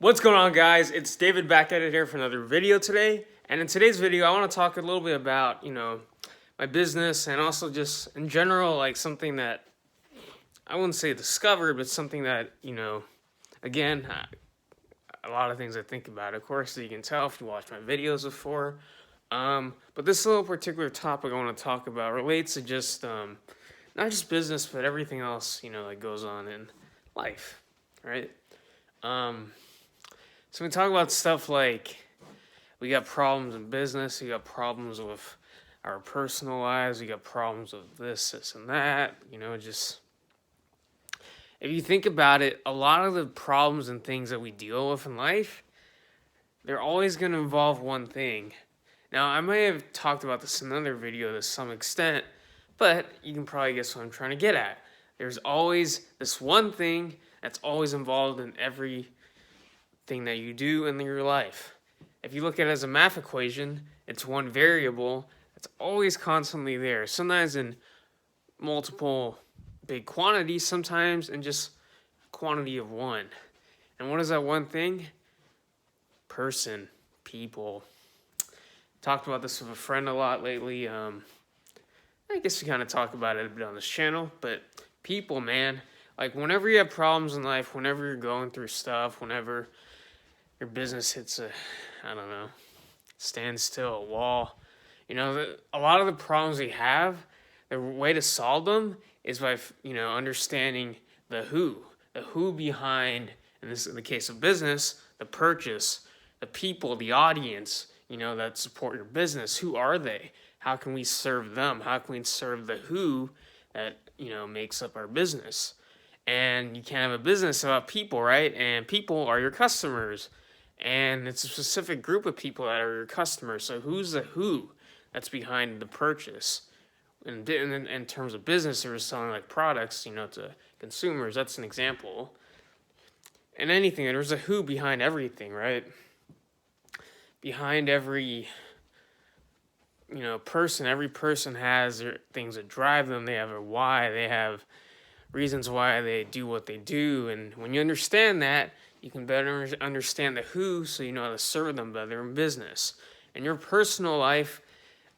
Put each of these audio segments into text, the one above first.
What's going on, guys? It's David back at it here for another video today. And in today's video, I want to talk a little bit about, my business and also just in general, like something that I wouldn't say discovered, but something that, again, a lot of things I think about. Of course, you can tell if you watched my videos before. But this little particular topic I want to talk about relates to just, not just business, but everything else, that goes on in life, right? So we talk about stuff like we got problems in business, we got problems with our personal lives, we got problems with this, and that, just if you think about it, a lot of the problems and things that we deal with in life, they're always going to involve one thing. Now, I may have talked about this in another video to some extent, but you can probably guess what I'm trying to get at. There's always this one thing that's always involved in every thing that you do in your life. If you look at it as a math equation, it's one variable that's always constantly there. Sometimes in multiple big quantities, sometimes in just quantity of one. And what is that one thing? Person, people. Talked about this with a friend a lot lately. I guess we kind of talk about it a bit on this channel, but people, man. Like whenever you have problems in life, whenever you're going through stuff, whenever your business hits a standstill, a wall. A lot of the problems we have, the way to solve them is by, understanding the who behind, and this is the case of business, the purchase, the people, the audience, that support your business. Who are they? How can we serve them? How can we serve the who that, makes up our business? And you can't have a business without people, right? And people are your customers. And it's a specific group of people that are your customers. So who's the who that's behind the purchase? In terms of business, they're selling like products, to consumers. That's an example. And anything, there's a who behind everything, right? Behind every, person, every person has their things that drive them. They have a why. They have reasons why they do what they do. And when you understand that, you can better understand the who, so you know how to serve them better in business. In your personal life,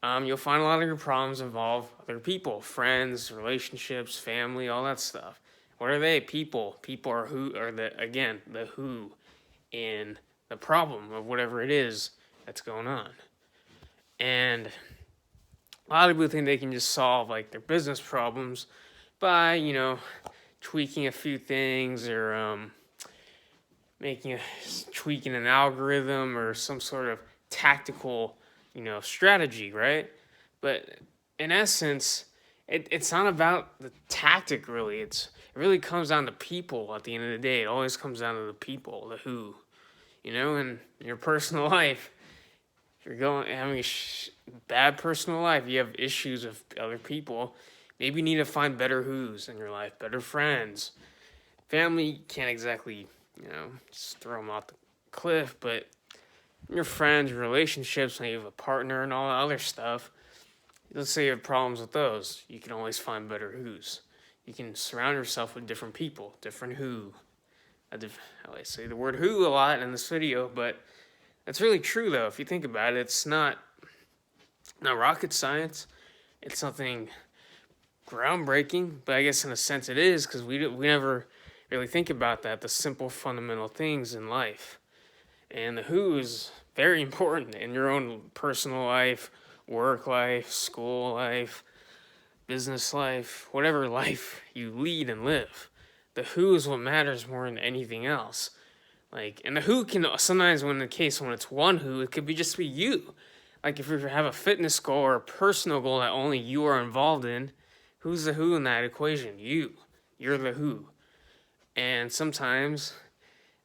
you'll find a lot of your problems involve other people, friends, relationships, family, all that stuff. What are they? People. People are the who in the problem of whatever it is that's going on. And a lot of people think they can just solve like their business problems by, tweaking a few things or tweaking an algorithm or some sort of tactical, strategy, right? But in essence, it's not about the tactic really. It really comes down to people at the end of the day. It always comes down to the people, the who. In your personal life, if you're having a bad personal life, you have issues with other people, maybe you need to find better who's in your life, better friends. Family can't exactly just throw them off the cliff, but your friends, your relationships, when you have a partner and all that other stuff, let's say you have problems with those, you can always find better who's. You can surround yourself with different people, different who. I say the word who a lot in this video, but that's really true though. If you think about it, it's not rocket science. It's nothing groundbreaking, but I guess in a sense it is, because we never really think about that, the simple fundamental things in life. And the who is very important in your own personal life, work life, school life, business life, whatever life you lead and live. The who is what matters more than anything else. And the who can sometimes, when it's one who, it could just be you. Like if you have a fitness goal or a personal goal that only you are involved in, who's the who in that equation? You. You're the who. And sometimes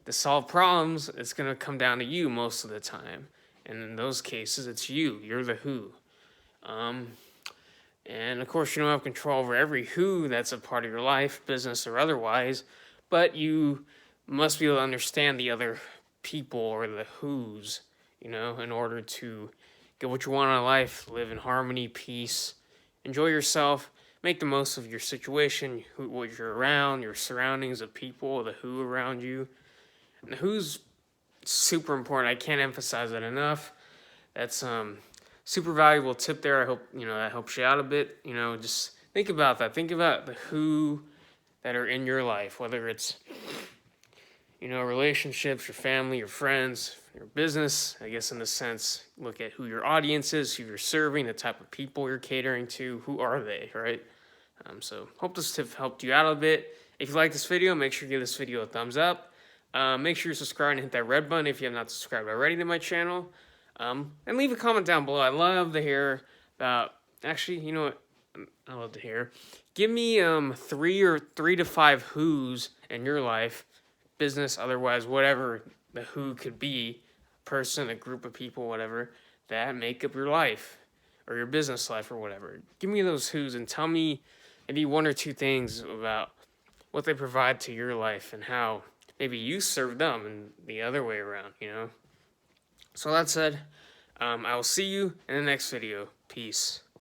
to solve problems, it's going to come down to you most of the time. And in those cases, it's you. You're the who. And of course, you don't have control over every who that's a part of your life, business or otherwise. But you must be able to understand the other people or the who's, in order to get what you want out of life, live in harmony, peace, enjoy yourself, make the most of your situation, what you're around, your surroundings, the people, the who around you. And the who's super important. I can't emphasize that enough. That's super valuable tip there. I hope that helps you out a bit. Just think about that. Think about the who that are in your life, whether it's relationships, your family, your friends, your business. I guess in a sense, look at who your audience is, who you're serving, the type of people you're catering to. Who are they, right? So hope this tip helped you out a bit. If you like this video, make sure you give this video a thumbs up. Make sure you subscribe and hit that red button if you have not subscribed already to my channel. And leave a comment down below. I love to hear about, actually, you know what? I love to hear. Give me 3 to 5 who's in your life, business, otherwise, whatever the who could be, a person, a group of people, whatever, that make up your life or your business life or whatever. Give me those who's and tell me maybe 1 or 2 things about what they provide to your life and how maybe you serve them and the other way around, So that said, I will see you in the next video. Peace.